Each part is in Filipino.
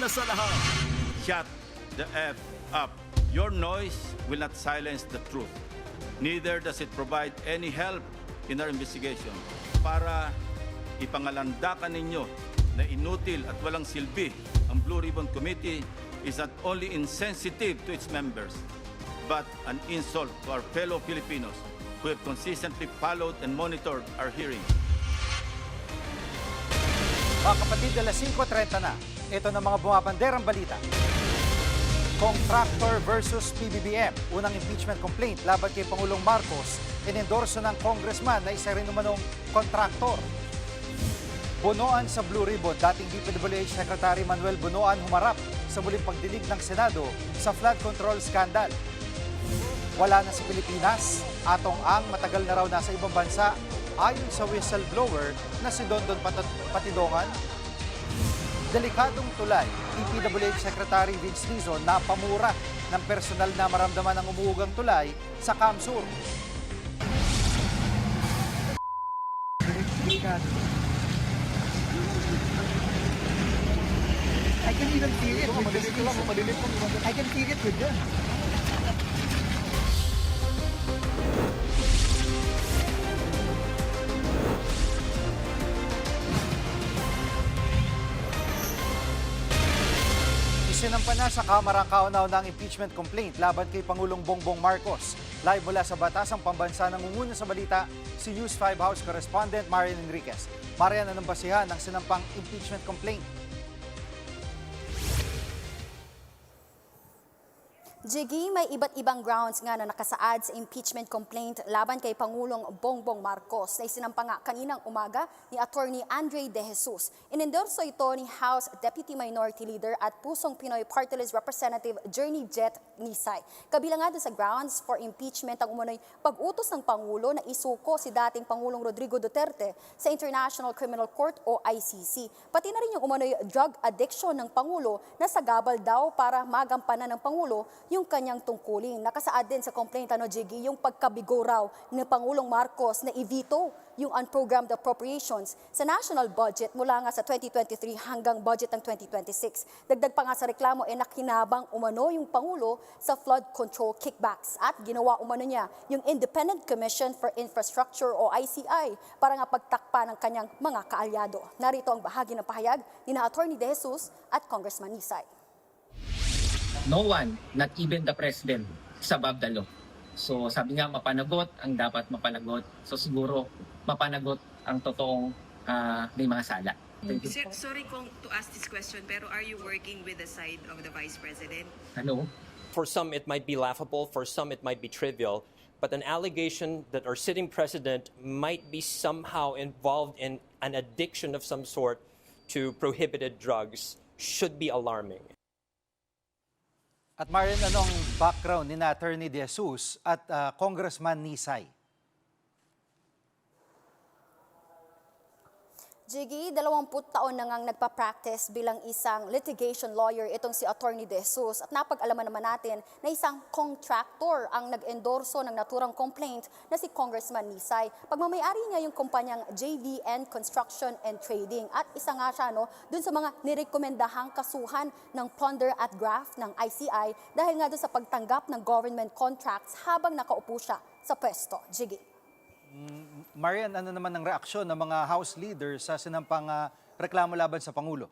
na sa lahat. Shut the F up. Your noise will not silence the truth. Neither does it provide any help in our investigation. Para ipangalandakan ninyo na inutil at walang silbi ang Blue Ribbon Committee is not only insensitive to its members, but an insult to our fellow Filipinos who have consistently followed and monitored our hearings. Mga kapatid, alas 5:30 na. Ito na mga bumabanderang balita. Contractor versus PBBM. Unang impeachment complaint laban kay Pangulong Marcos. Inendorso ng congressman na isa rin umanong kontraktor. Bunoan sa Blue Ribbon. Dating DPWH Secretary Manuel Bunoan humarap sa muling pagdinig ng Senado sa flood control scandal. Wala na sa Pilipinas. Atong Ang matagal na raw nasa ibang bansa ayon sa whistleblower na si Dondon Patidongan. Delikadong tulay, DPWH Secretary Vince Lizon na pamura ng personal na maramdaman ng umuugang tulay sa Kamsur. I can even feel it with this. I can feel it with them. Isinampa na sa Kamara ang kauna-unang impeachment complaint laban kay Pangulong Bongbong Marcos. Live mula sa Batasang Pambansa, nangunguna sa balita si News 5 House correspondent Marian Enriquez. Marian, anong basihan ng sinampang impeachment complaint? Jiggy, may iba't ibang grounds nga na nakasaad sa impeachment complaint laban kay Pangulong Bongbong Marcos na isinampa nga kaninang umaga ni Attorney Andre De Jesus. Inendorso ito ni House Deputy Minority Leader at Pusong Pinoy Party List Representative Journey Jet Nisay. Kabilang nga doon sa grounds for impeachment ang umunoy pag-utos ng Pangulo na isuko si dating Pangulong Rodrigo Duterte sa International Criminal Court o ICC. Pati na rin yung umunoy drug addiction ng Pangulo na sagabal daw para magampanan ng Pangulo yung kanyang tungkulin. Nakasaad din sa complaint, Jiggy, yung pagkabigo raw ni Pangulong Marcos na i-veto yung unprogrammed appropriations sa national budget mula nga sa 2023 hanggang budget ng 2026. Dagdag pa nga sa reklamo, nakinabang umano yung Pangulo sa flood control kickbacks at ginawa umano niya yung Independent Commission for Infrastructure o ICI para nga pagtakpa ng kanyang mga kaalyado. Narito ang bahagi ng pahayag ni Attorney De Jesus at Congressman Nisay. No one, not even the president, is above the law. So sabi nga, mapanagot ang dapat mapanagot. So siguro, mapanagot ang totoong may mga sala. Sir, sorry to ask this question, pero are you working with the side of the Vice President? Ano? For some, it might be laughable. For some, it might be trivial. But an allegation that our sitting president might be somehow involved in an addiction of some sort to prohibited drugs should be alarming. At Marian, anong background ni Attorney De Jesus at Congressman Nisay? Jiggy, 20 taon na ngang nagpa-practice bilang isang litigation lawyer itong si Attorney De Jesus at napag-alaman naman natin na isang contractor ang nag-endorso ng naturang complaint na si Congressman Nisay. Pagmamayari niya yung kumpanyang JVN Construction and Trading at isa nga siya dun sa mga nirekomendahang kasuhan ng plunder at graft ng ICI dahil nga dun sa pagtanggap ng government contracts habang nakaupo siya sa pwesto. Jiggy. Marian, ano naman ang reaksyon ng mga House leaders sa sinampang reklamo laban sa Pangulo?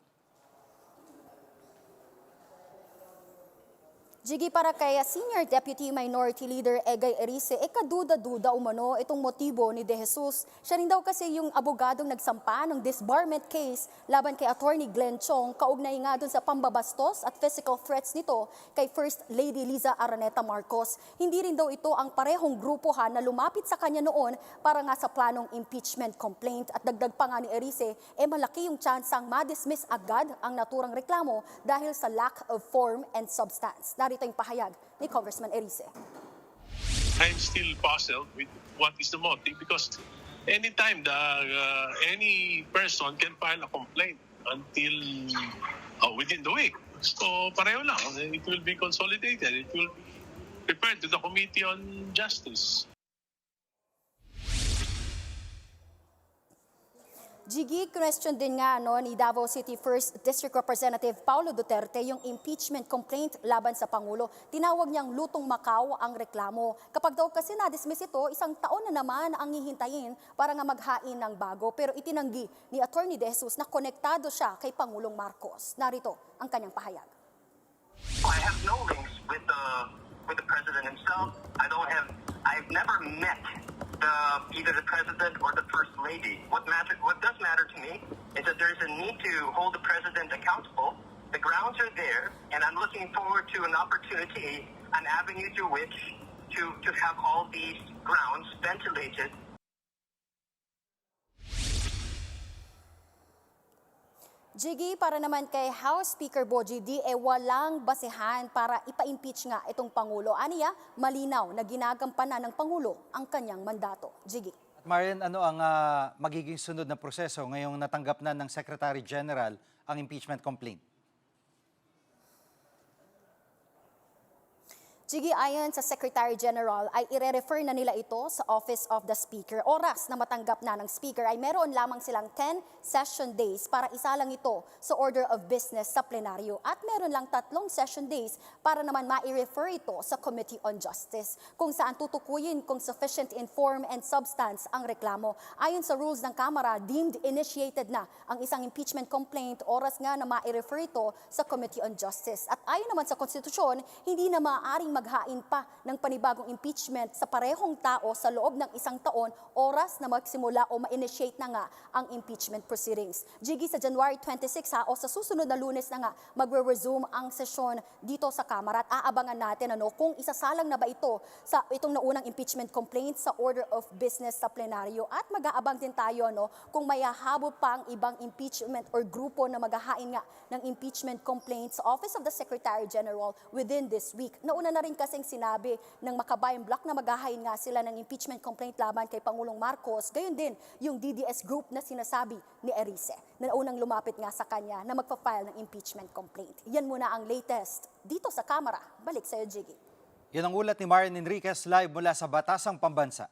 Jiggy, para kay Senior Deputy Minority Leader Egay Erice, kaduda-duda umano itong motibo ni De Jesus. Siya rin daw kasi yung abogadong nagsampa ng disbarment case laban kay Attorney Glenn Chong, kaugnay nga dun sa pambabastos at physical threats nito kay First Lady Liza Araneta Marcos. Hindi rin daw ito ang parehong grupo na lumapit sa kanya noon para nga sa planong impeachment complaint. At dagdag pa nga ni Erice, malaki yung tsansang ma-dismiss agad ang naturang reklamo dahil sa lack of form and substance. Narito yung pahayag ni Congressman Erice. I'm still puzzled with what is the motive because anytime any person can file a complaint until within the week. So pareho lang. It will be consolidated. It will be referred to the Committee on Justice. Gigi, question din nga ni Davao City 1st District Representative Paulo Duterte yung impeachment complaint laban sa Pangulo. Tinawag niyang lutong Macau ang reklamo. Kapag daw kasi na-dismiss ito, isang taon na naman ang hihintayin para nga maghain ng bago. Pero itinanggi ni Attorney De Jesus na konektado siya kay Pangulong Marcos. Narito ang kanyang pahayag. I have no links with the president himself. I've never met either the president or the first lady. What does matter to me is that there is a need to hold the president accountable. The grounds are there, and I'm looking forward to an opportunity, an avenue through which to have all these grounds ventilated. Jiggy, para naman kay House Speaker Boji D, walang basehan para ipa-impeach nga itong Pangulo. Aniya, malinaw na ginagampanan ng Pangulo ang kanyang mandato. Jiggy. At Marian, ano ang magiging sunod na proseso ngayong natanggap na ng Secretary General ang impeachment complaint? Jiggy, ayon sa Secretary General ay ire-refer na nila ito sa Office of the Speaker. Oras na matanggap na ng Speaker ay meron lamang silang 10 session days para isalang ito sa order of business sa plenaryo. At meron lang 3 session days para naman ma-refer ito sa Committee on Justice, kung saan tutukuyin kung sufficient in form and substance ang reklamo. Ayon sa rules ng Kamara, deemed initiated na ang isang impeachment complaint, oras nga na ma-refer ito sa Committee on Justice. At ayon naman sa konstitusyon, hindi na maaaring maghain pa ng panibagong impeachment sa parehong tao sa loob ng isang taon, oras na magsimula o ma-initiate na nga ang impeachment proceedings. Jiggy, sa January 26 o sa susunod na Lunes na nga magre-resume ang sesyon dito sa Kamara at aabangan natin kung isasalang na ba ito sa itong naunang impeachment complaint sa order of business sa plenaryo, at mag-aabang din tayo kung may hahabol pa ang ibang impeachment or grupo na maghahain nga ng impeachment complaint sa Office of the Secretary General within this week. Nauna na rin kasing sinabi ng Makabayan Bloc na maghahain nga sila ng impeachment complaint laban kay Pangulong Marcos. Gayon din yung DDS group na sinasabi ni Erice na unang lumapit nga sa kanya na magpa-file ng impeachment complaint. Yan muna ang latest dito sa Kamara. Balik sa'yo, Jiggy. Yan ang ulat ni Marian Enriquez live mula sa Batasang Pambansa.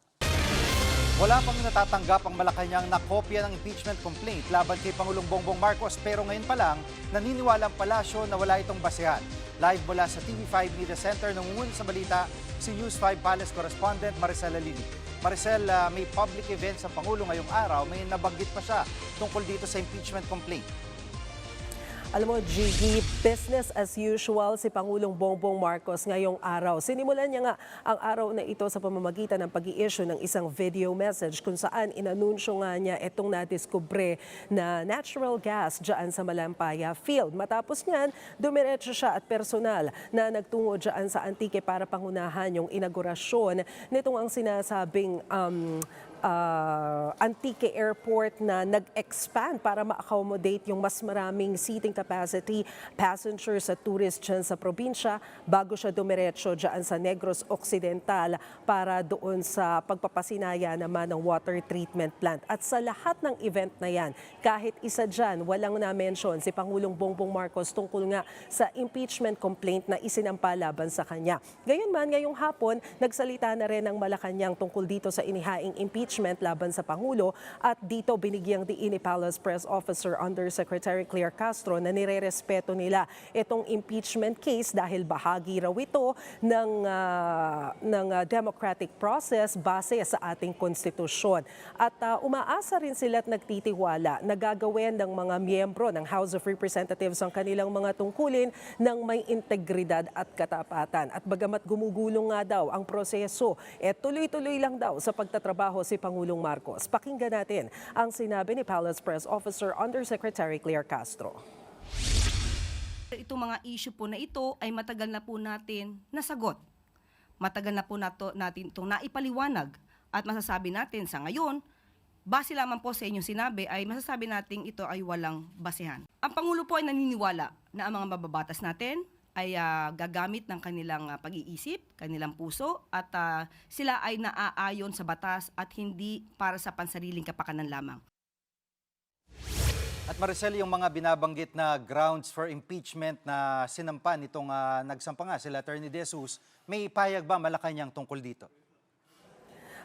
Wala pang natatanggap ang Malacanang na kopya ng impeachment complaint laban kay Pangulong Bongbong Marcos, pero ngayon pa lang naniniwala ang palasyo na wala itong basehan. Live mula sa TV5 Media Center, nangungunan sa balita si News 5 Palace correspondent Maricel Alili. Maricel, may public event sa Pangulo ngayong araw, may nabanggit pa siya tungkol dito sa impeachment complaint. Alam mo, Gigi, business as usual si Pangulong Bongbong Marcos ngayong araw. Sinimulan niya nga ang araw na ito sa pamamagitan ng pag-i-issue ng isang video message kung saan inanunsyo nga niya itong nadiskubre na natural gas dyan sa Malampaya Field. Matapos niyan, dumiretso siya at personal na nagtungo dyan sa Antique para pangunahan yung inaugurasyon nitong ang sinasabing Antique Airport na nag-expand para ma-accommodate yung mas maraming seating capacity passengers at tourists dyan sa probinsya bago siya dumiretso dyan sa Negros Occidental para doon sa pagpapasinaya naman ng water treatment plant. At sa lahat ng event na yan, kahit isa dyan, walang na-mention si Pangulong Bongbong Marcos tungkol nga sa impeachment complaint na isinampa laban sa kanya. Gayunman, ngayong hapon, nagsalita na rin ang Malacanang tungkol dito sa inihaing impeachment laban sa Pangulo, at dito binigyang diin ni Palace Press Officer Undersecretary Claire Castro na nirerespeto nila itong impeachment case dahil bahagi raw ito ng democratic process base sa ating konstitusyon. At umaasa rin sila at nagtitiwala na gagawin ng mga miyembro ng House of Representatives ang kanilang mga tungkulin ng may integridad at katapatan. At bagamat gumugulong nga daw ang proseso, tuloy-tuloy lang daw sa pagtatrabaho si Pangulong Marcos. Pakinggan natin ang sinabi ni Palace Press Officer Undersecretary Claire Castro. Itong mga issue po na ito ay matagal na po natin nasagot. Matagal na po natin itong naipaliwanag, at masasabi natin sa ngayon, base lamang po sa inyong sinabi, ay masasabi natin ito ay walang basehan. Ang Pangulo po ay naniniwala na ang mga mababatas natin ay gagamit ng kanilang pag-iisip, kanilang puso, at sila ay naaayon sa batas at hindi para sa pansariling kapakanan lamang. At Maricel, yung mga binabanggit na grounds for impeachment na sinampan itong nagsampa nga sila Attorney De Jesus, may payag ba Malacanang tungkol dito?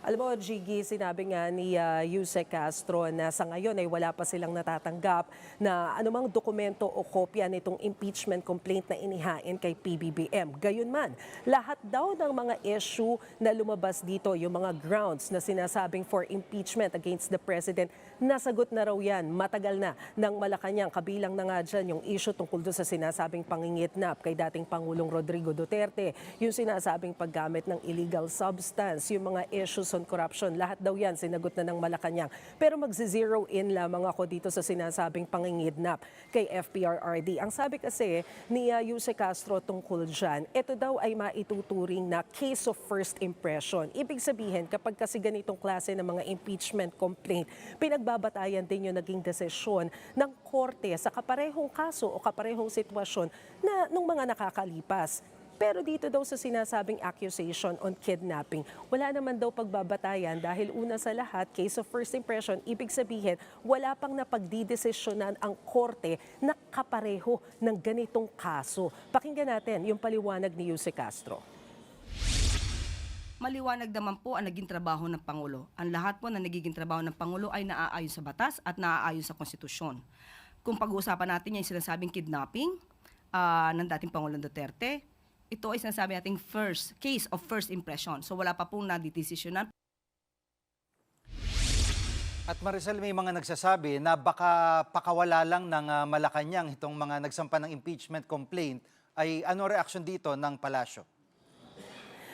Alam mo, Jiggy, sinabi nga ni Yuse Castro na sa ngayon ay wala pa silang natatanggap na anumang dokumento o kopya nitong impeachment complaint na inihain kay PBBM. Gayunman, lahat daw ng mga issue na lumabas dito, yung mga grounds na sinasabing for impeachment against the President, nasagot na raw yan. Matagal na ng Malacanang. Kabilang na nga dyan yung issue tungkol doon sa sinasabing pangingitnap kay dating Pangulong Rodrigo Duterte, yung sinasabing paggamit ng illegal substance, yung mga issues on corruption, lahat daw yan sinagot na ng Malacanang. Pero magzi-zero in lamang ako dito sa sinasabing pangingidnap kay FPRRD. Ang sabi kasi ni Yuse Castro tungkol dyan, ito daw ay maituturing na case of first impression. Ibig sabihin, kapag kasi ganitong klase ng mga impeachment complaint, pinagbabatayan din yung naging desisyon ng korte sa kaparehong kaso o kaparehong sitwasyon na nung mga nakakalipas. Pero dito daw sa sinasabing accusation on kidnapping, wala naman daw pagbabatayan dahil una sa lahat, case of first impression, ibig sabihin, wala pang napagdidesisyonan ang korte na kapareho ng ganitong kaso. Pakinggan natin yung paliwanag ni Yuse Castro. Maliwanag naman po ang naging trabaho ng Pangulo. Ang lahat po na nagiging trabaho ng Pangulo ay naaayon sa batas at naaayon sa konstitusyon. Kung pag-uusapan natin yung sinasabing kidnapping ng dating Pangulong Duterte, ito ay sinasabi nating case of first impression. So wala pa pong nadidesisyonan. At Maricel, may mga nagsasabi na baka pakawala lang ng Malacanang itong mga nagsampa ng impeachment complaint. Ay ano reaksyon dito ng palasyo?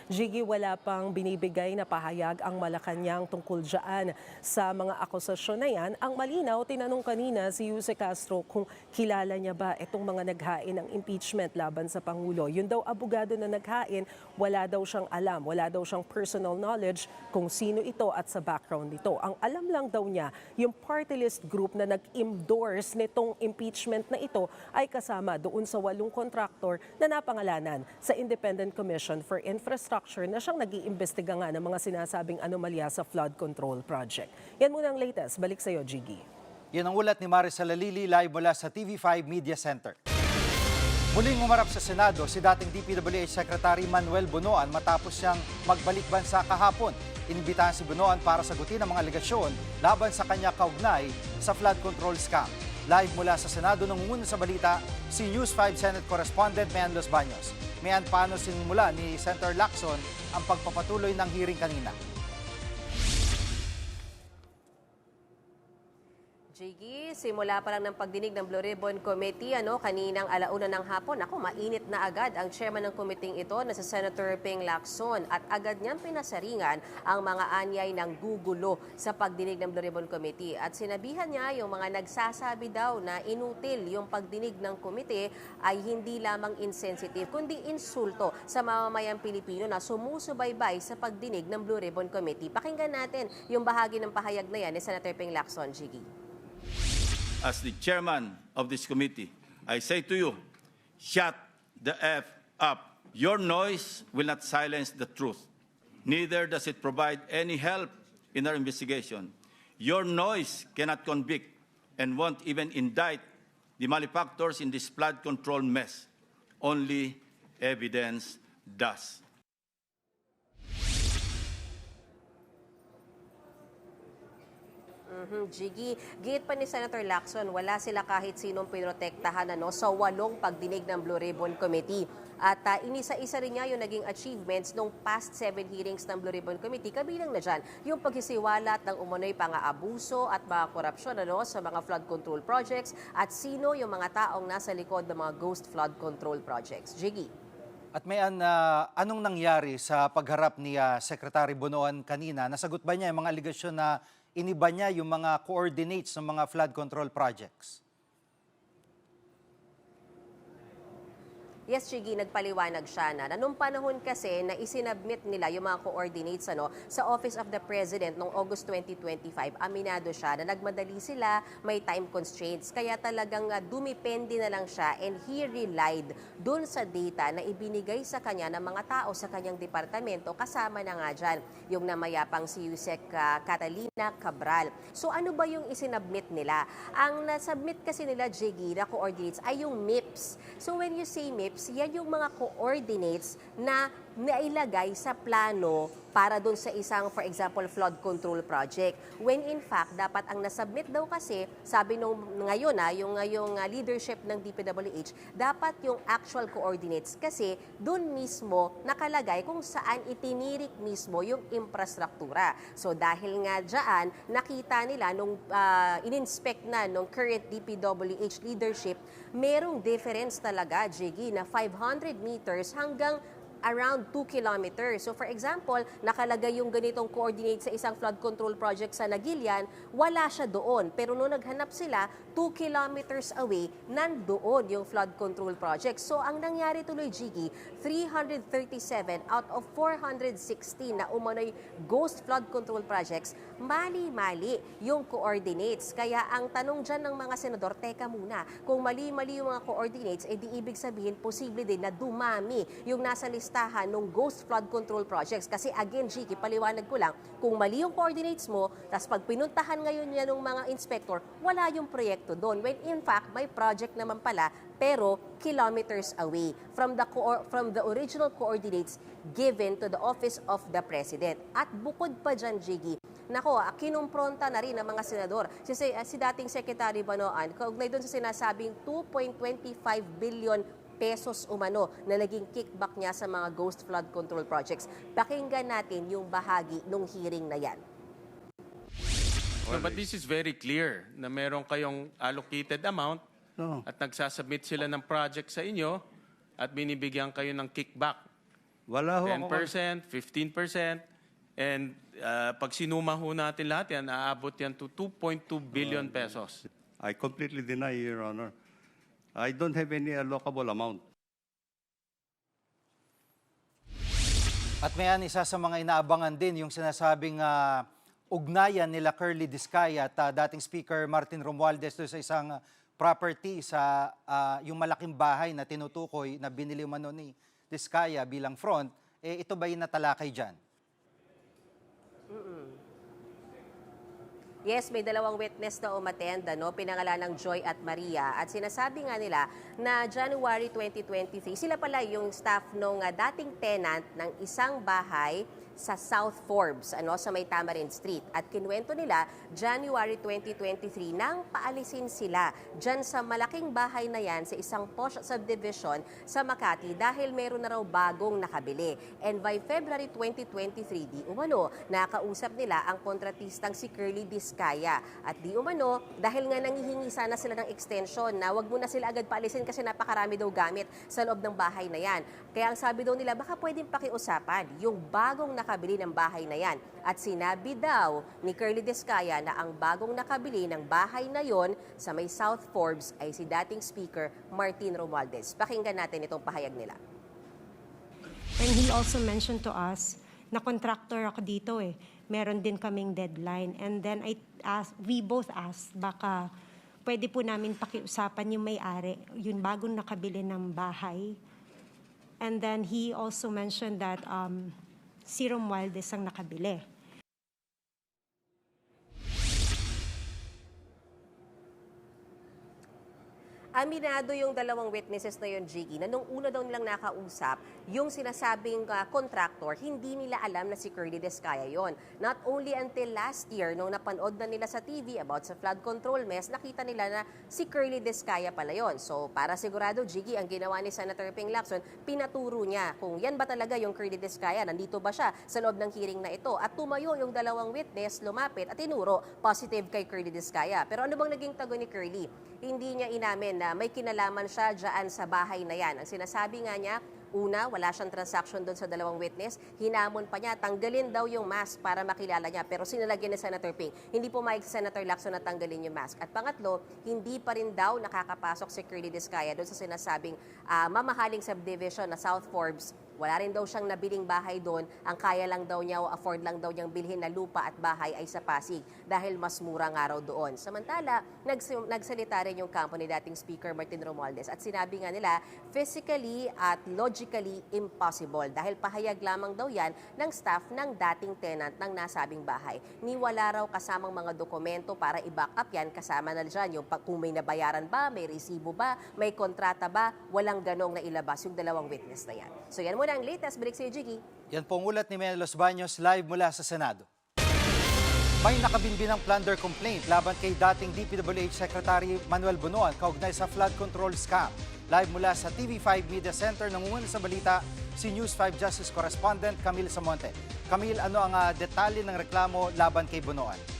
Jiggy, wala pang binibigay na pahayag ang Malacanang tungkol dyan sa mga akusasyon na yan. Ang malinaw, tinanong kanina si Yuse Castro kung kilala niya ba itong mga naghain ng impeachment laban sa Pangulo. Yun daw abogado na naghain, wala daw siyang alam, wala daw siyang personal knowledge kung sino ito at sa background nito. Ang alam lang daw niya, yung party list group na nag-endorse nitong impeachment na ito ay kasama doon sa 8 kontraktor na napangalanan sa Independent Commission for Infrastructure na siyang nag-iimbestiga nga ng mga sinasabing anomalya sa flood control project. Yan muna ang latest. Balik sa iyo, Jiggy. Yan ang ulat ni Maricel Alili live mula sa TV5 Media Center. Muling umarap sa Senado si dating DPWH Secretary Manuel Bunoan matapos siyang magbalik bansa kahapon. Inibitahan si Bunoan para sagutin ang mga alegasyon laban sa kanya kaugnay sa flood control scam. Live mula sa Senado nangunguna sa balita si News 5 Senate Correspondent Mian Los Baños. Mian, paano sinimula ni Senator Lacson ang pagpapatuloy ng hearing kanina? Jiggy, simula pa lang ng pagdinig ng Blue Ribbon Committee kaninang alauna ng hapon. Mainit na agad ang chairman ng committee ito na si Senator Ping Lacson at agad niyang pinasaringan ang mga anyay ng gugulo sa pagdinig ng Blue Ribbon Committee. At sinabihan niya yung mga nagsasabi daw na inutil yung pagdinig ng committee ay hindi lamang insensitive kundi insulto sa mamamayang Pilipino na sumusubaybay sa pagdinig ng Blue Ribbon Committee. Pakinggan natin yung bahagi ng pahayag na yan ni Senator Ping Lacson, Jiggy. As the chairman of this committee, I say to you, shut the F up. Your noise will not silence the truth. Neither does it provide any help in our investigation. Your noise cannot convict and won't even indict the malefactors in this flood control mess. Only evidence does. Jiggy, gate pa ni Senator Lacson, wala sila kahit sinong pinotektahan sa 8 pagdinig ng Blue Ribbon Committee. At inisa-isa rin niya yung naging achievements nung past 7 hearings ng Blue Ribbon Committee. Kabilang na dyan yung pagsisiwalat ng umunoy pang-aabuso at mga korupsyon sa mga flood control projects at sino yung mga taong nasa likod ng mga ghost flood control projects. Jiggy. At may anong nangyari sa pagharap ni Secretary Bunoan kanina? Nasagot ba niya yung mga aligasyon na iniba niya yung mga coordinates ng mga flood control projects? Yes, Chigi, nagpaliwanag siya na nung panahon kasi na isinabmit nila yung mga coordinates sa Office of the President noong August 2025, aminado siya na nagmadali sila, may time constraints. Kaya talagang dumipende na lang siya and he relied dun sa data na ibinigay sa kanya ng mga tao sa kanyang departamento. Kasama na nga dyan yung namayapang si Yusek Catalina Cabral. So ano ba yung isinabmit nila? Ang nasubmit kasi nila, Jiggy, na coordinates ay yung MIPS. So when you say MIPS, yan yung mga coordinates na nailagay sa plano para doon sa isang, for example, flood control project. When in fact, dapat ang nasubmit daw kasi, sabi nung ngayon, yung ngayong leadership ng DPWH, dapat yung actual coordinates kasi doon mismo nakalagay kung saan itinirik mismo yung infrastruktura. So dahil nga dyan, nakita nila nung in-inspect na nung current DPWH leadership, merong difference talaga, Jiggy, na 500 meters hanggang around 2 kilometers. So for example, nakalagay yung ganitong coordinate sa isang flood control project sa Nagilian, wala siya doon. Pero nung naghanap sila, 2 kilometers away, nandoon yung flood control project. So ang nangyari tuloy, Jiggy, 337 out of 416 na umano'y ghost flood control projects, mali-mali yung coordinates. Kaya ang tanong dyan ng mga senador, teka muna, kung mali-mali yung mga coordinates, di ibig sabihin, posible din na dumami yung nasa listahan ng ghost flood control projects. Kasi again, Jiggy, paliwanag ko lang, kung mali yung coordinates mo, tapos pag pinuntahan ngayon yan ng mga inspector, wala yung proyekto doon. When in fact, may project naman pala, pero kilometers away from the original coordinates given to the Office of the President. At bukod pa dyan, Jiggy, nako, kinumpronta na rin ng mga senador. Si dating Secretary Banoan, kaugnay doon sa sinasabing 2.25 billion pesos umano na naging kickback niya sa mga ghost flood control projects. Pakinggan natin yung bahagi ng hearing na yan. No, but this is very clear na meron kayong allocated amount at nagsasubmit sila ng project sa inyo at binibigyan kayo ng kickback. Wala ho 10%, 15%, and pag sinuma ho natin lahat yan, aabot yan to 2.2 billion pesos. I completely deny, Your Honor. I don't have any allocable amount. At may isa sa mga inaabangan din yung sinasabing ugnayan nila Curly Discaya at dating Speaker Martin Romualdez doon sa isang property sa yung malaking bahay na tinutukoy na binili umano ni Discaya bilang front. Ito ba yung natalakay dyan? Yes, may dalawang witness na umattend, pinangalanang Joy at Maria. At sinasabi nga nila na January 2023, sila pala yung staff ng dating tenant ng isang bahay sa South Forbes, sa may Tamarind Street. At kinuwento nila, January 2023, nang paalisin sila dyan sa malaking bahay na yan sa isang posh subdivision sa Makati dahil meron na raw bagong nakabili. And by February 2023, di umano, nakausap nila ang kontratistang si Curly Discaya. At di umano, dahil nga nangihingi sana sila ng extension na wag mo na sila agad paalisin kasi napakarami daw gamit sa loob ng bahay na yan. Kaya ang sabi daw nila, baka pwedeng pakiusapan yung bagong nakabili ng bahay na yan. At sinabi daw ni Curly Discaya na ang bagong nakabili ng bahay na yon sa may South Forbes ay si dating Speaker Martin Romualdez. Pakinggan natin itong pahayag nila. And he also mentioned to us na contractor ako dito Meron din kaming deadline. And then we both asked, baka pwede po namin pakiusapan yung may-ari, yung bagong nakabili ng bahay. And then he also mentioned that si Romualdez ang nakabili. Aminado yung dalawang witnesses na yun, Jiggy, na nung una daw nilang nakausap, yung sinasabing contractor, hindi nila alam na si Curly Discaya yon. Not only until last year, nung napanood na nila sa TV about sa flood control mess, nakita nila na si Curly Discaya pala yon. So, para sigurado, Jiggy, ang ginawa ni Senator Ping Lacson, pinaturo niya kung yan ba talaga yung Curly Discaya, nandito ba siya sa loob ng hearing na ito. At tumayo yung dalawang witness, lumapit at tinuro positive kay Curly Discaya. Pero ano bang naging tago ni Curly? Hindi niya inamin na may kinalaman siya dyan sa bahay na yan. Ang sinasabi nga niya, una, wala siyang transaction doon sa dalawang witness. Hinamon pa niya, tanggalin daw yung mask para makilala niya. Pero sinalagyan ni Senator Ping. Hindi pumayag si Senator Lacson na tanggalin yung mask. At pangatlo, hindi pa rin daw nakakapasok si Curly Discaya doon sa sinasabing mamahaling subdivision na South Forbes. Wala rin daw siyang nabiling bahay doon. Ang kaya lang daw niya o afford lang daw niyang bilhin na lupa at bahay ay sa Pasig dahil mas mura nga raw doon. Samantala, nagsalita rin yung kampo ni dating Speaker Martin Romualdez at sinabi nga nila, physically at logically impossible dahil pahayag lamang daw yan ng staff ng dating tenant ng nasabing bahay. Ni wala raw kasamang mga dokumento para i-back up yan, kasama na dyan yung kung may nabayaran ba, may resibo ba, may kontrata ba, walang ganong na ilabas yung dalawang witness na yan. So yan muna. Una ang latest, balik sa Jiggy. Yan po ang ulat ni Mel Los Baños live mula sa Senado. May nakabinbinang plunder complaint laban kay dating DPWH Secretary Manuel Bunoan kaugnay sa flood control scam. Live mula sa TV5 Media Center, nangunguna sa balita si News 5 Justice Correspondent Camille Samonte. Camille, ano ang detalye ng reklamo laban kay Bunoan?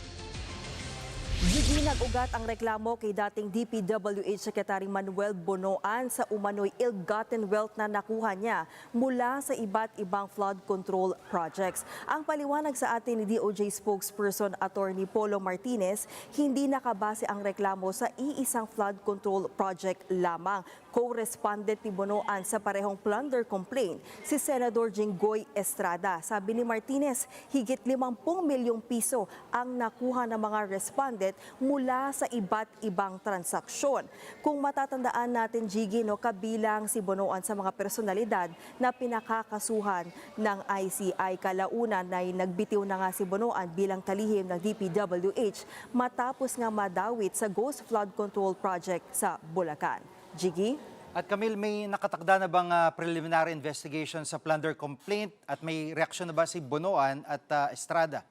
Gigi, nag-ugat ang reklamo kay dating DPWH Secretary Manuel Bunoan sa umano'y ill-gotten wealth na nakuha niya mula sa iba't ibang flood control projects. Ang paliwanag sa atin ni DOJ spokesperson Attorney Polo Martinez, hindi nakabase ang reklamo sa iisang flood control project lamang. Co-respondent ni Bunoan sa parehong plunder complaint, si Senador Jinggoy Estrada. Sabi ni Martinez, higit 50 milyong piso ang nakuha ng mga respondent mula sa iba't ibang transaksyon. Kung matatandaan natin, Gigi, kabilang si Bunoan sa mga personalidad na pinakakasuhan ng ICI. Kalaunan ay nagbitiw na nga si Bunoan bilang kalihim ng DPWH matapos nga madawit sa Ghost Flood Control Project sa Bulacan. Gigi? At Camille, may nakatakda na bang preliminary investigation sa plunder complaint at may reaksyon na ba si Bunoan at Estrada?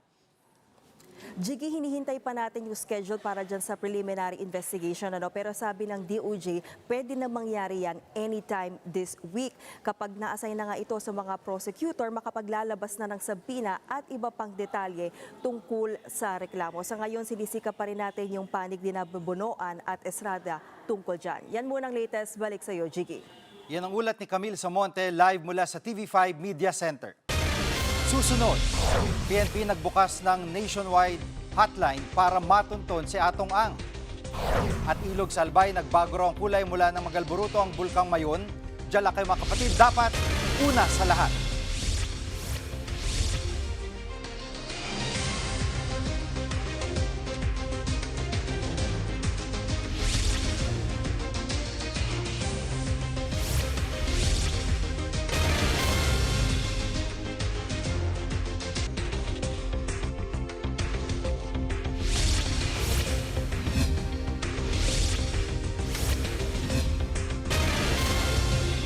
Gigi, hinihintay pa natin yung schedule para dyan sa preliminary investigation. Pero sabi ng DOJ, pwede na mangyari yan anytime this week. Kapag na-assign na nga ito sa mga prosecutor, makapaglalabas na ng sabina at iba pang detalye tungkol sa reklamo. Sa ngayon, sinisika pa rin natin yung panig din na Bunoan at Estrada tungkol dyan. Yan muna ang latest. Balik sa iyo, Gigi. Yan ang ulat ni Camille Samonte live mula sa TV5 Media Center. Susunod, PNP nagbukas ng nationwide hotline para matunton si Atong Ang. At Ilog sa Albay, nagbago raw ang kulay mula ng Magalburuto ang Bulkang Mayon. Diyan lang kayo mga kapatid, dapat una sa lahat.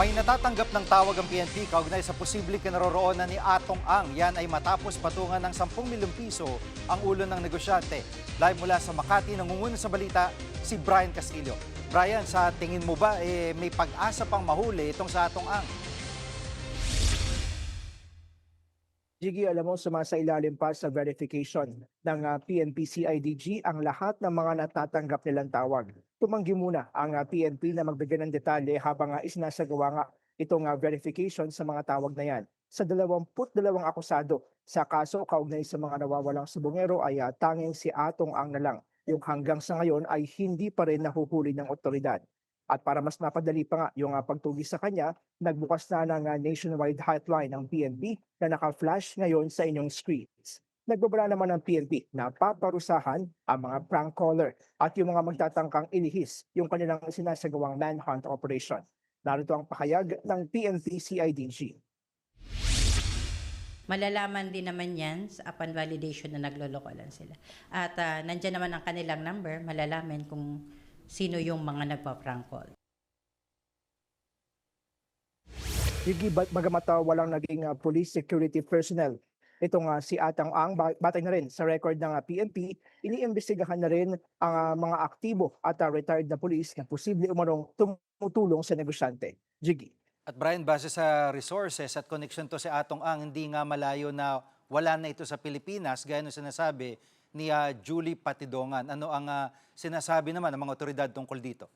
May natatanggap ng tawag ang PNP kaugnay sa posibleng kinaroroonan ni Atong Ang. Yan ay matapos patungan ng 10 milyong piso ang ulo ng negosyante. Live mula sa Makati, nangunguna sa balita si Brian Castillo. Brian, sa tingin mo ba may pag-asa pang mahuli itong sa Atong Ang? Gigi, alam mo, sumasailalim pa sa verification ng PNP-CIDG ang lahat ng mga natatanggap nilang tawag. Tumanggi muna ang PNP na magbigay ng detalye habang isinasagawa nga itong verification sa mga tawag na yan. Sa 22 akusado sa kaso kaugnay sa mga nawawalang subongero ay tanging si Atong Ang na lang. Yung hanggang sa ngayon ay hindi pa rin nahuhuli ng otoridad. At para mas mapadali pa nga yung pagtugis sa kanya, nagbukas na ng nationwide hotline ng PNP na naka-flash ngayon sa inyong screens. Nagbabala naman ng PNP na paparusahan ang mga prank caller at yung mga magtatangkang ilihis yung kanilang sinasagawang manhunt operation. Narito ang pahayag ng PNP-CIDG. Malalaman din naman yan sa upon validation na nagloloko lang sila. At nandyan naman ang kanilang number, malalaman kung sino yung mga nagpa-prank call. Gigi, bagamat walang naging police security personnel, itong si Atong Ang, batay na rin sa record ng PNP, iniimbestigahan na rin ang mga aktibo at retired na police na posible umanong tumutulong sa negosyante. Gigi. At Brian, base sa resources at connection to si Atong Ang, hindi nga malayo na wala na ito sa Pilipinas, gaya ng sinasabi ni Julie Patidongan. Ano ang sinasabi naman ng mga otoridad tungkol dito?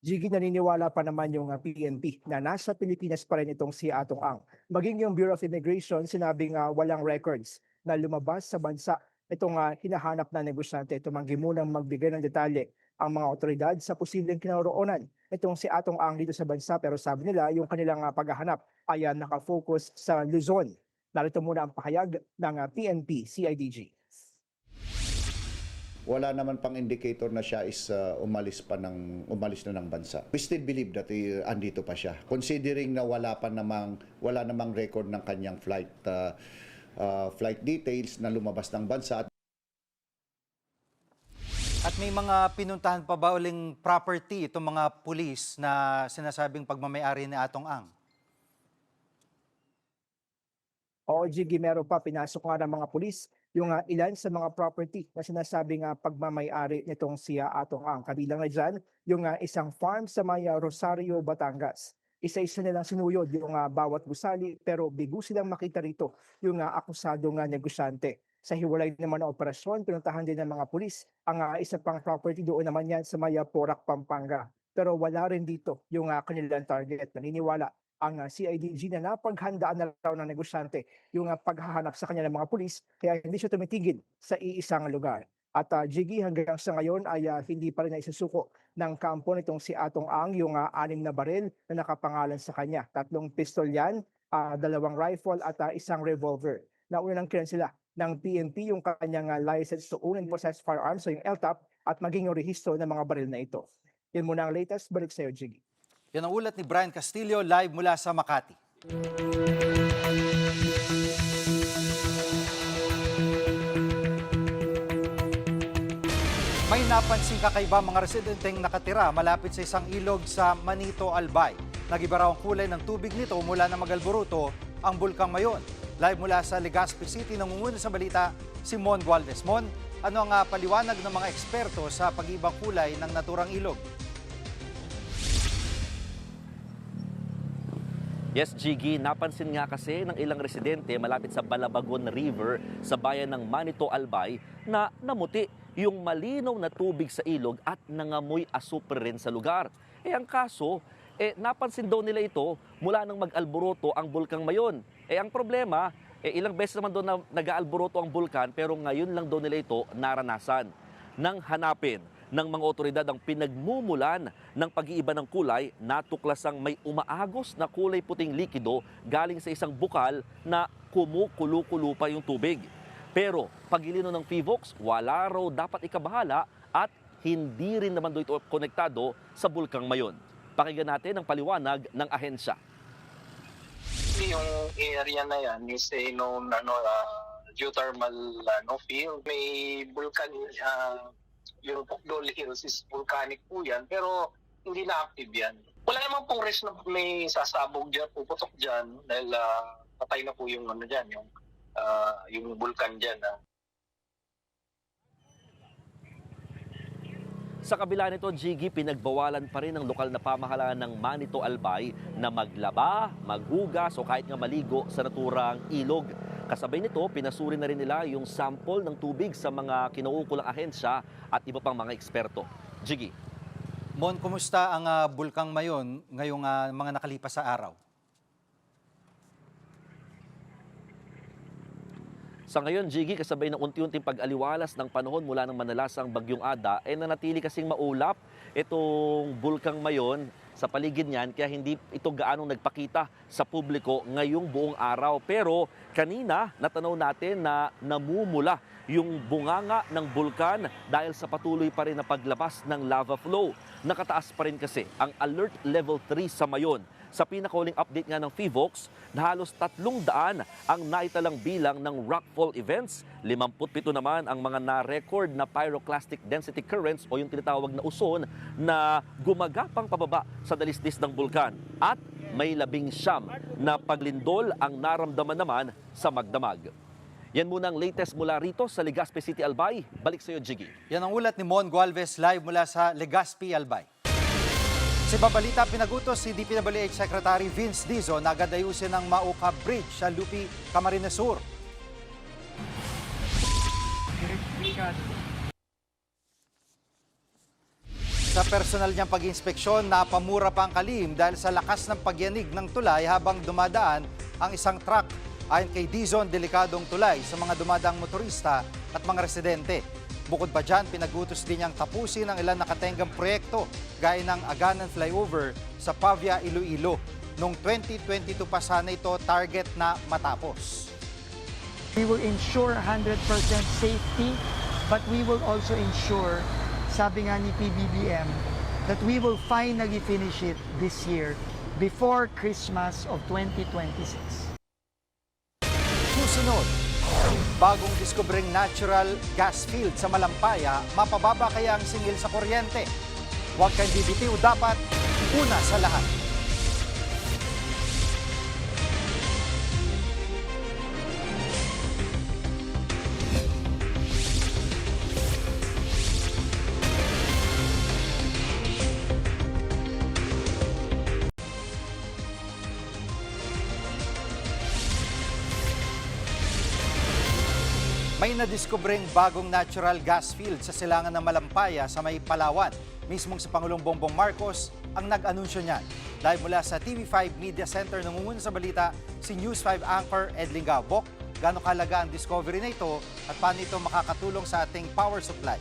Gigi, naniniwala pa naman yung PNP na nasa Pilipinas pa rin itong si Atong Ang. Maging yung Bureau of Immigration, sinabing walang records na lumabas sa bansa itong hinahanap na negosyante. Tumanggi munang magbigay ng detalye ang mga otoridad sa posibleng kinaroroonan itong si Atong Ang dito sa bansa. Pero sabi nila, yung kanilang paghahanap ay nakafocus sa Luzon. Narito muna ang pahayag ng PNP-CIDG. Wala naman pang indicator na siya is umalis na ng bansa. We still believe that andito pa siya. Considering na wala namang record ng kanyang flight details na lumabas ng bansa. At may mga pinuntahan pa ba uling property itong mga pulis na sinasabing pagmamayari ni Atong Ang? Oo, Jiggy, meron pa. Pinasok nga ng mga pulis yung ilan sa mga property na sinasabing pagmamayari nitong si Atong Ang. Kabilang na dyan yung isang farm sa may Rosario, Batangas. Isa-isa nilang sinuyod yung bawat gusali pero bigo silang makita rito yung akusadong negosyante. Sa hiwalay naman na operasyon, pinuntahan din ng mga pulis ang isa pang property doon naman yan sa may Porac, Pampanga. Pero wala rin dito yung kanilang target. Naniniwala ang CIDG na napaghandaan na raw ng negosyante yung paghahanap sa kanya ng mga pulis kaya hindi siya tumitigil sa iisang lugar. At Jiggy, hanggang sa ngayon ay hindi pa rin naisusuko ng kampo nitong si Atong Ang yung 6 na baril na nakapangalan sa kanya. 3 pistol yan, 2 rifle at 1 revolver. Nauna nang kiran sila ng PNP yung kanyang license to own and possess firearms, so yung LTAP, at maging yung rehistro ng mga baril na ito. Yan muna ang latest. Balik sa iyo, Jiggy. Yan ang ulat ni Brian Castillo live mula sa Makati. May napansin kakaiba mga residenteng nakatira malapit sa isang ilog sa Manito, Albay. Nag-iba raw ang kulay ng tubig nito mula na mag-alboruto ang Bulkang Mayon. Live mula sa Legazpi City, nangunguna sa balita si Mon Gualvez. Mon, ano ang paliwanag ng mga eksperto sa pag-ibang kulay ng naturang ilog? Yes, Jiggy, napansin nga kasi ng ilang residente malapit sa Balabagon River sa bayan ng Manito, Albay na namuti yung malinaw na tubig sa ilog at nangamoy asupre rin sa lugar. Ang kaso, napansin daw nila ito mula nang mag-alboruto ang Bulkang Mayon. Ang problema, ilang beses naman doon na nag-aalboruto ang bulkan pero ngayon lang daw nila ito naranasan. Nang hanapin ng mga otoridad ang pinagmumulan ng pag-iiba ng kulay, natuklasang may umaagos na kulay puting likido galing sa isang bukal na kumukulo-kulo pa yung tubig. Pero pagilino ng PHIVOLCS, wala raw dapat ikabahala at hindi rin naman ito konektado sa Bulkang Mayon. Pakinggan natin ang paliwanag ng ahensya. Yung area na yan is a known geothermal field. May vulkan, yung Pukdol Hills is volcanic po yan, pero hindi na active yan. Wala naman pong risk na may sasabog dyan, puputok dyan, dahil patay na po yung dyan, yung vulkan dyan. Sa kabila nito, Jiggy, pinagbawalan pa rin ng lokal na pamahalaan ng Manito, Albay na maglaba, maghugas o kahit nga maligo sa naturang ilog. Kasabay nito, pinasuri na rin nila yung sample ng tubig sa mga kinauukulang ahensya at iba pang mga eksperto. Jiggy. Mon, kumusta ang Bulkang Mayon ngayong mga nakalipas sa araw? Sa ngayon, Jiggy, kasabay ng unti-unting pag-aliwalas ng panahon mula ng manalasang Bagyong Ada, nanatili kasing maulap itong Bulkang Mayon sa paligid niyan, kaya hindi ito gaanong nagpakita sa publiko ngayong buong araw. Pero kanina, natanaw natin na namumula yung bunganga ng bulkan dahil sa patuloy pa rin na paglabas ng lava flow. Nakataas pa rin kasi ang alert level 3 sa Mayon. Sa pinakahuling update nga ng PHIVOLCS, na halos 300 ang naitalang bilang ng rockfall events. 57 naman ang mga na-record na pyroclastic density currents o yung tinatawag na uson na gumagapang pababa sa dalisdis ng bulkan. At may 19 na paglindol ang naramdaman naman sa magdamag. Yan muna ang latest mula rito sa Legazpi City, Albay. Balik sa iyo, Jiggy. Yan ang ulat ni Mon Gualvez live mula sa Legazpi, Albay. Sa Babalita, pinagutos si DPWH Secretary Vince Dizon na agad ayusin ang Mauca Bridge sa Lupi, Camarines Sur. Sa personal niyang pag-inspeksyon, napamura pa ang kalim dahil sa lakas ng pagyanig ng tulay habang dumadaan ang isang truck. Ayon kay Dizon, delikadong tulay sa mga dumadaang motorista at mga residente. Bukod pa dyan, pinagutos din niyang tapusin ang ilang nakatenggang proyekto gaya ng Aganan Flyover sa Pavia, Iloilo. Noong 2022 pa sana ito target na matapos. We will ensure 100% safety, but we will also ensure, sabi nga ni PBBM, that we will finally finish it this year before Christmas of 2026. Susunod, Bagong diskubreng natural gas field sa Malampaya, mapababa kaya ang singil sa kuryente? Huwag kang bibitiw, dapat una sa lahat. May nadiskubring bagong natural gas field sa silangan ng Malampaya sa may Palawan. Mismong si Pangulong Bongbong Marcos ang nag-anunsyo niyan. Live mula sa TV5 Media Center, nangunguna sa balita si News 5 anchor Edling Gabok. Gaano kahalaga ang discovery na ito at paano ito makakatulong sa ating power supply?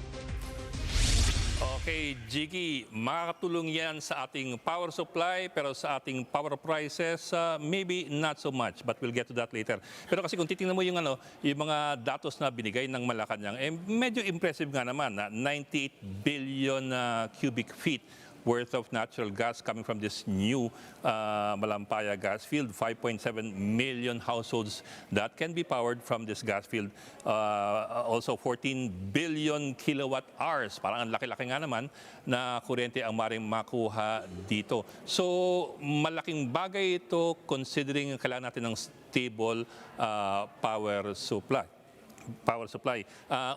Okay, Jiggy, makakatulong yan sa ating power supply, pero sa ating power prices, maybe not so much, but we'll get to that later. Pero kasi kung titingnan mo yung mga datos na binigay ng Malacanang, medyo impressive nga naman na 98 billion cubic feet worth of natural gas coming from this new Malampaya gas field. 5.7 million households that can be powered from this gas field. Also 14 billion kilowatt hours. Parang ang laki-laki nga naman na kuryente ang maring makuha dito. So malaking bagay ito considering kailangan natin ng stable power supply.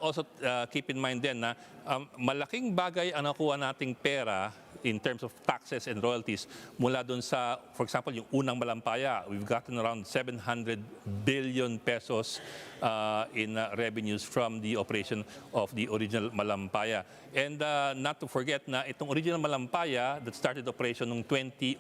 Also, keep in mind din na malaking bagay ang nakuha nating pera in terms of taxes and royalties mula doon sa, for example, yung unang Malampaya. We've gotten around 700 billion pesos in revenues from the operation of the original Malampaya. And not to forget na itong original Malampaya that started operation noong 2002,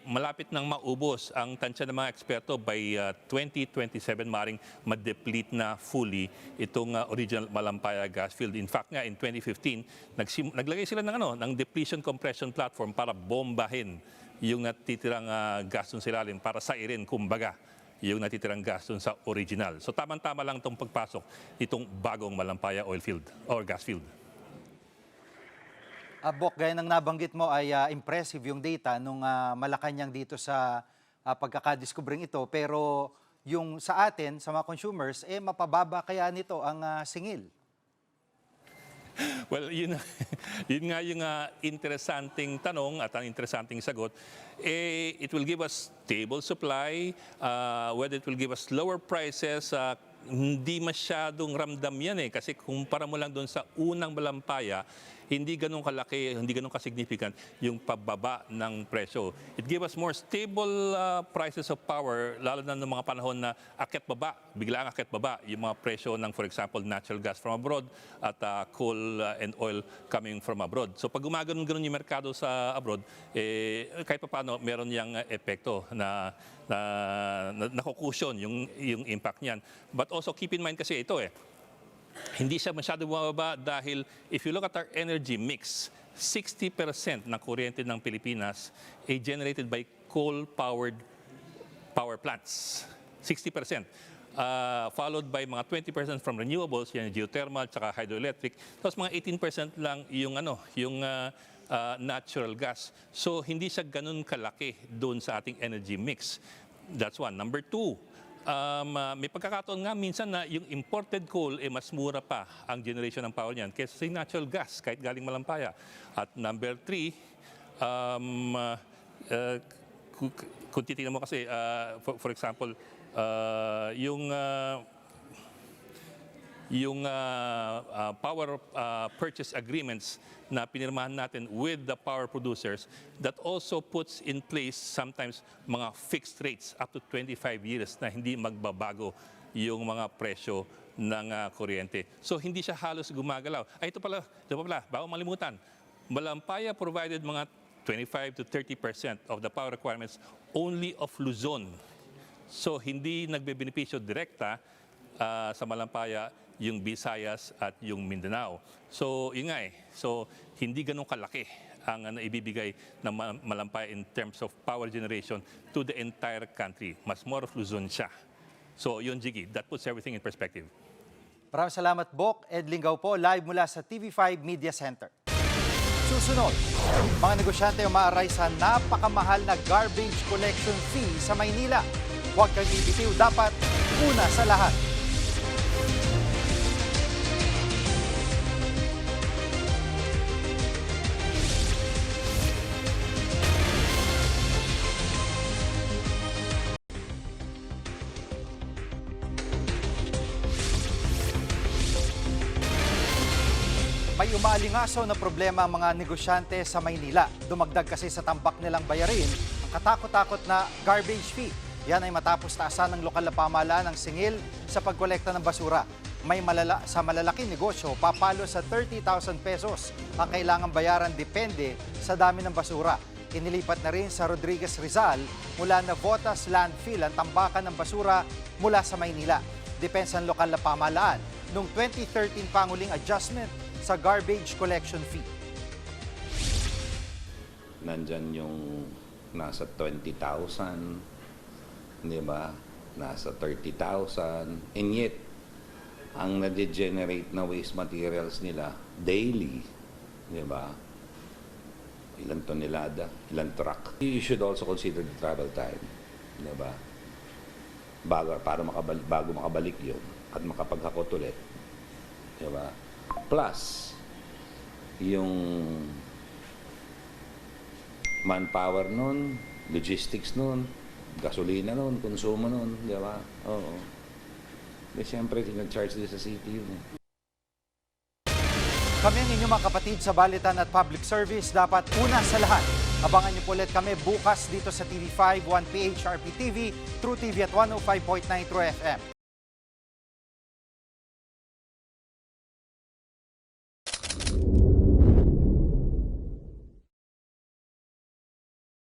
malapit nang maubos. Ang tansya ng mga eksperto by 2027 maring ma-deplete na fully itong original Malampaya gas field. In fact nga, in 2015, naglagay sila ng depletion compression platform para bombahin yung natitirang gas dun sa ilalim, para sairin, kumbaga, yung natitirang gas dun sa original. So tamang-tama lang itong pagpasok itong bagong Malampaya oil field or gas field. Bok, gaya ng nabanggit mo ay impressive yung data nung Malacanang dito sa pagkakadiskubring ito. Pero yung sa atin, sa mga consumers, mapababa kaya nito ang singil? Well, yun nga yung interesanting tanong at ang interesanting sagot. It will give us stable supply, whether it will give us lower prices, hindi masyadong ramdam yan kasi kumpara mo lang doon sa unang Malampaya, hindi ganun kalaki, hindi ganun kasignificant yung pababa ng presyo. It gives us more stable prices of power, lalo na ng mga panahon na akyat-baba, biglang akyat-baba yung mga presyo ng, for example, natural gas from abroad at coal and oil coming from abroad. So pag gumagano'n yung merkado sa abroad, kahit pa paano meron yung epekto na nakukusyon yung impact niyan. But also keep in mind kasi ito hindi siya masyado bumababa dahil if you look at our energy mix, 60% ng kuryente ng Pilipinas ay generated by coal-powered power plants. 60%. Followed by mga 20% from renewables, yan geothermal, tsaka hydroelectric. Tapos mga 18% lang yung natural gas. So hindi siya ganun kalaki doon sa ating energy mix. That's one. Number two, may pagkakataon nga minsan na yung imported coal mas mura pa ang generation ng power niyan kaysa sa natural gas kahit galing Malampaya. At number three, kung titignan mo kasi, for example, yung power purchase agreements na pinirmahan natin with the power producers, that also puts in place sometimes mga fixed rates up to 25 years na hindi magbabago yung mga presyo ng kuryente. So hindi siya halos gumagalaw. Ito pala, bago malimutan, Malampaya provided mga 25 to 30% of the power requirements only of Luzon. So hindi nagbebenepisyo direkta sa Malampaya yung Visayas at yung Mindanao. So yun nga So hindi ganun kalaki ang naibibigay ng Malampaya in terms of power generation to the entire country. Mas more of Luzon siya. So yun, Jiggy, that puts everything in perspective. Maraming salamat, Bok. Ed Lingaw po, live mula sa TV5 Media Center. Susunod, mga negosyante ang maaray sa napakamahal na garbage collection fee sa Maynila. Huwag kang bibitiw, dapat una sa lahat. May umaalingaso na problema ang mga negosyante sa Maynila. Dumagdag kasi sa tambak nilang bayarin ang katakot-takot na garbage fee. Yan ay matapos taasan ng lokal na pamahalaan ng singil sa pagkolekta ng basura. Sa malalaking negosyo, papalo sa 30,000 pesos ang kailangang bayaran depende sa dami ng basura. Inilipat na rin sa Rodriguez Rizal mula Navotas Landfill ang tambakan ng basura mula sa Maynila. Depensa ng lokal na pamahalaan noong 2013 panguling adjustment sa garbage collection fee. Nandyan yung nasa 20,000, di ba? Nasa 30,000. And yet, ang na-degenerate na waste materials nila daily, di ba? Ilang tonelada, ilang truck. You should also consider the travel time, di ba? Bago makabalik yun at makapaghakot ulit, di ba? Plus, yung manpower nun, logistics nun, gasolina nun, konsumo nun, di ba? Oo. Di siyempre, tinag-charge din sa city yun. Kami ang inyong mga kapatid sa Balitan at Public Service, dapat una sa lahat. Abangan niyo po ulit kami bukas dito sa TV5, 1PH RPTV, True TV at 105.9 True FM.